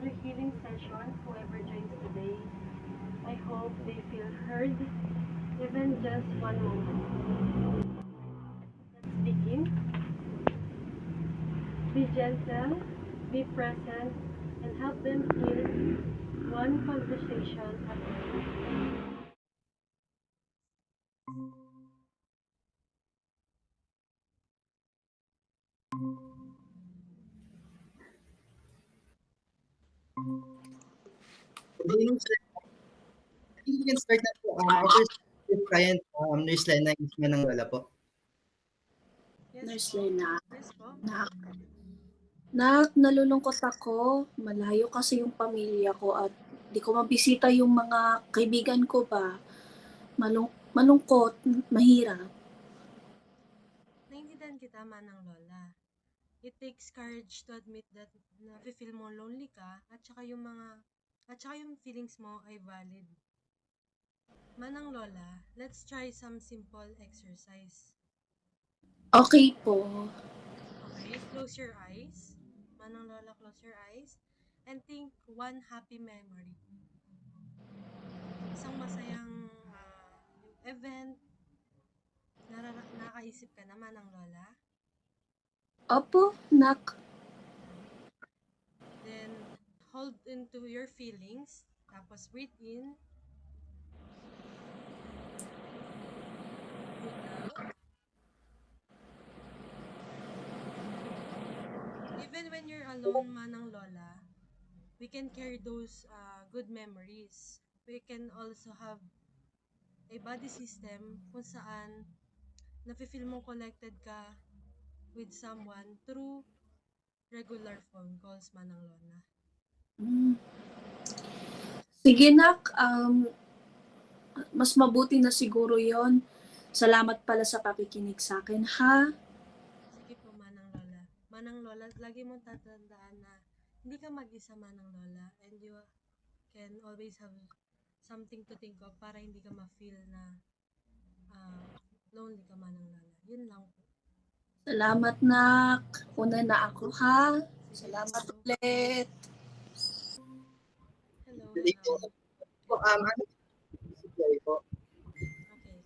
another healing session. Whoever joins today, I hope they feel heard, even just one moment. Let's begin. Be gentle, be present, and help them heal one conversation at a time. Good evening, sir. I think we can start na po. Our first client, Nurse Lena is Manang Lola po. Yes Nurse po. Lena, Yes po. nalulungkot ako. Malayo kasi yung pamilya ko at di ko mabisita yung mga kaibigan ko ba. Malungkot, mahirap. Naintindihan kita, Manang Lola. It takes courage to admit that na-feel mo lonely ka at saka yung feelings mo ay valid. Manang Lola, let's try some simple exercise. Okay po. Okay, close your eyes. Manang Lola, close your eyes and think one happy memory. Isang masayang event. Nakaisip ka naman ng Lola. Opo, nak. Then, hold into your feelings. Tapos, breathe in. Breathe out. Even when you're alone, Manang Lola, we can carry those good memories. We can also have a body system kung saan nafe-feel mong connected ka with someone through regular phone calls, Manang Lola. Sige nak, mas mabuti na siguro yon. Salamat pala sa pakikinig sa akin, ha? Sige po, Manang Lola. Manang Lola, lagi mong tatandaan na hindi ka mag-isa, Manang Lola, and you can always have something to think of para hindi ka ma-feel na lonely ka, Manang Lola. Yun lang po. Salamat nak. Una na ako, ha? Sige Salamat po. ulit. Hello, Good evening. hello. Po, si Chloe po. Okay.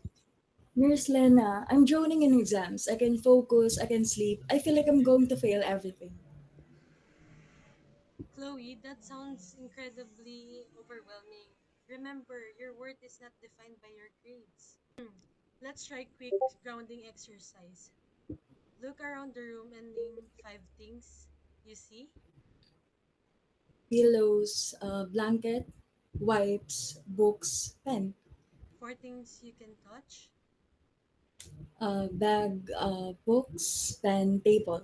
Nurse Lena, I'm drowning in exams. I can focus, I can sleep. I feel like I'm going to fail everything. Chloe, that sounds incredibly overwhelming. Remember, your worth is not defined by your grades. Let's try quick grounding exercise. Look around the room and name 5 things you see. Pillows, blanket, wipes, books, pen, 4 things you can touch. bag, books, pen, table,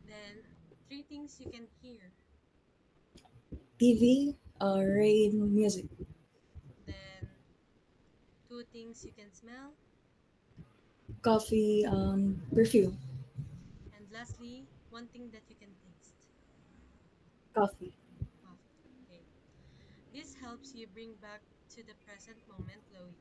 Then 3 things you can hear. TV, rain, music, Then 2 things you can smell. coffee, perfume, And lastly, 1 thing that you can taste. coffee. Coffee. Okay. This helps you bring back to the present moment, Chloe.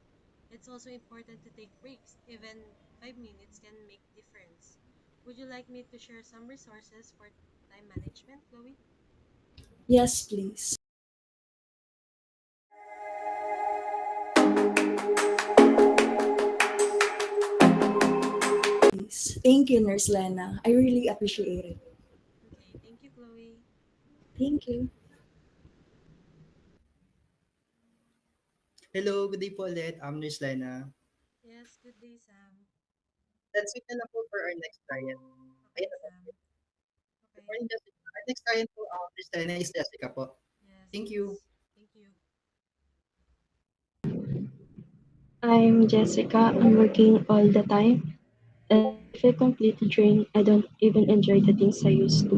It's also important to take breaks. Even 5 minutes can make difference. Would you like me to share some resources for time management, Chloe? Yes, please. Please. Thank you, Nurse Lena. I really appreciate it. Okay, thank you, Chloe. Thank you. Hello, good day po ulit. Nurse Lena. Yes, good day, Sam. Let's wait na lang po for our next client. Okay, Ayun na po. Sam. Good Okay. morning, Jessica. Our next client po, Nurse Lena is Jessica po. Yes. Thank you. Yes. Thank you. I'm Jessica. I'm working all the time and I feel completely drained. I don't even enjoy the things I used to.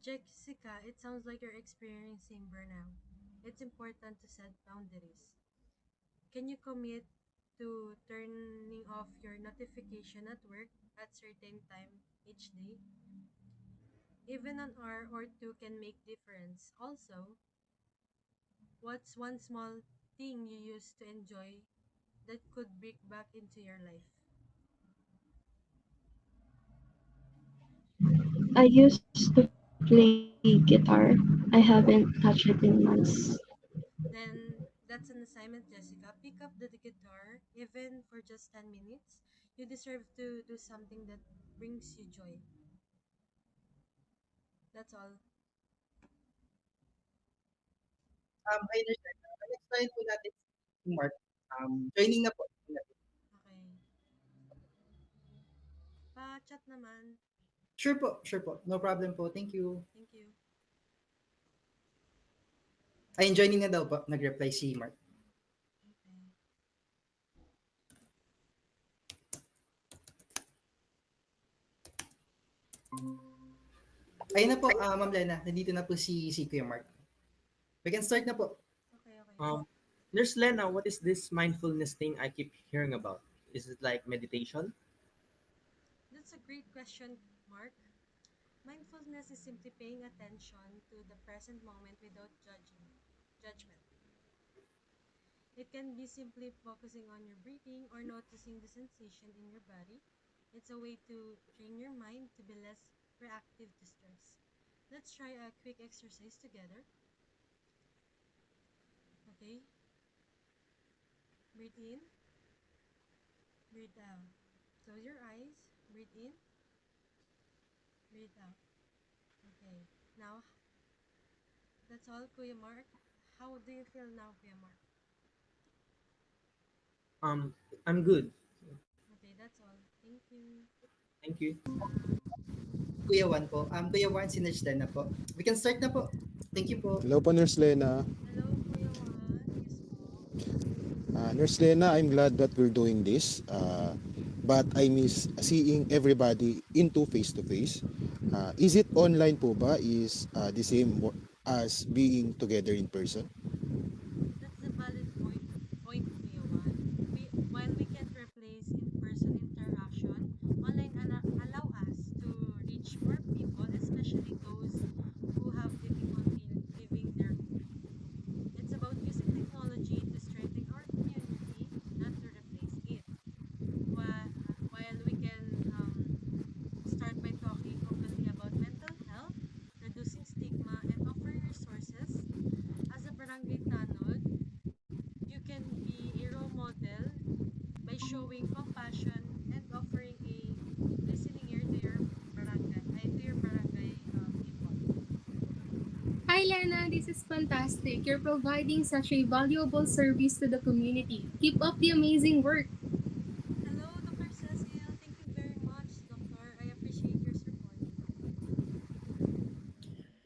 Jessica, it sounds like you're experiencing burnout. It's important to set boundaries. Can you commit to turning off your notification at work at certain time each day? Even an hour or two can make difference. Also, what's one small thing you used to enjoy that could bring back into your life? I used to play guitar. I haven't touched it in months. Then that's an assignment, Jessica. Pick up the guitar, even for just 10 minutes. You deserve to do something that brings you joy. That's all. I understand. Next client po natin si Mark. Joining na po. Okay. Pa-chat naman. Sure po. No problem po. Thank you. Thank you. Ayun, joining na daw po. Nag-reply si Mark. Okay. Ayun na po, Ma'am Lena. Nandito na po si Kuya Mark. We can start na po. Okay, okay. Nurse Lena, what is this mindfulness thing I keep hearing about? Is it like meditation? That's a great question, Mark. Mindfulness is simply paying attention to the present moment without judgment. It can be simply focusing on your breathing or noticing the sensation in your body. It's a way to train your mind to be less reactive to stress. Let's try a quick exercise together. Okay? Breathe in, breathe out. Close your eyes, breathe in, breathe out. Okay. Now, that's all, Kuya Mark. How do you feel now, Kuya Mark? I'm good. Okay, that's all. Thank you. Thank you. Kuya Juan po. Kuya Juan, si Nurse Lena po. We can start na po. Thank you po. Hello po, Nurse Lena. Hello, Kuya Juan. Yes po. Nurse Lena, I'm glad that we're doing this. But I miss seeing everybody into face-to-face. Is it online po ba is the same as being together in person? That's a valid point, Kuya Juan. While we can't replace in-person interaction, online allow us to reach more people, especially those who have difficulty leaving their home. It's about using technology to strengthen our community, not to replace it. While we can start by talking openly about mental health, reducing stigma, and offering resources, as a barangay tanod, you can be a role model by showing compassion and offering a listening ear to your barangay people. Hi Lena, this is fantastic. You're providing such a valuable service to the community. Keep up the amazing work. Hello, Dr. Cecil. Thank you very much, Doctor. I appreciate your support.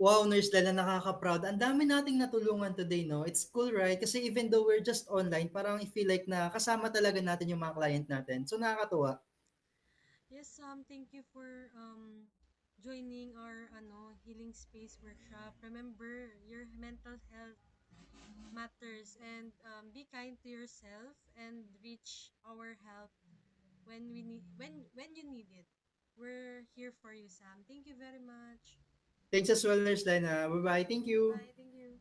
Wow, Nurse Lena, nakaka-proud. Ang dami nating natulungan today, no? It's cool, right? Kasi even though we're just online, parang I feel like na kasama talaga natin yung mga client natin. So, nakakatuwa. Yes, thank you for joining our healing space workshop. Remember, your mental health matters, and be kind to yourself and reach our help when you need it. We're here for you, Sam. Thank you very much. Thanks as well, Nurse Lena. Bye-bye. Thank you. Bye. Thank you.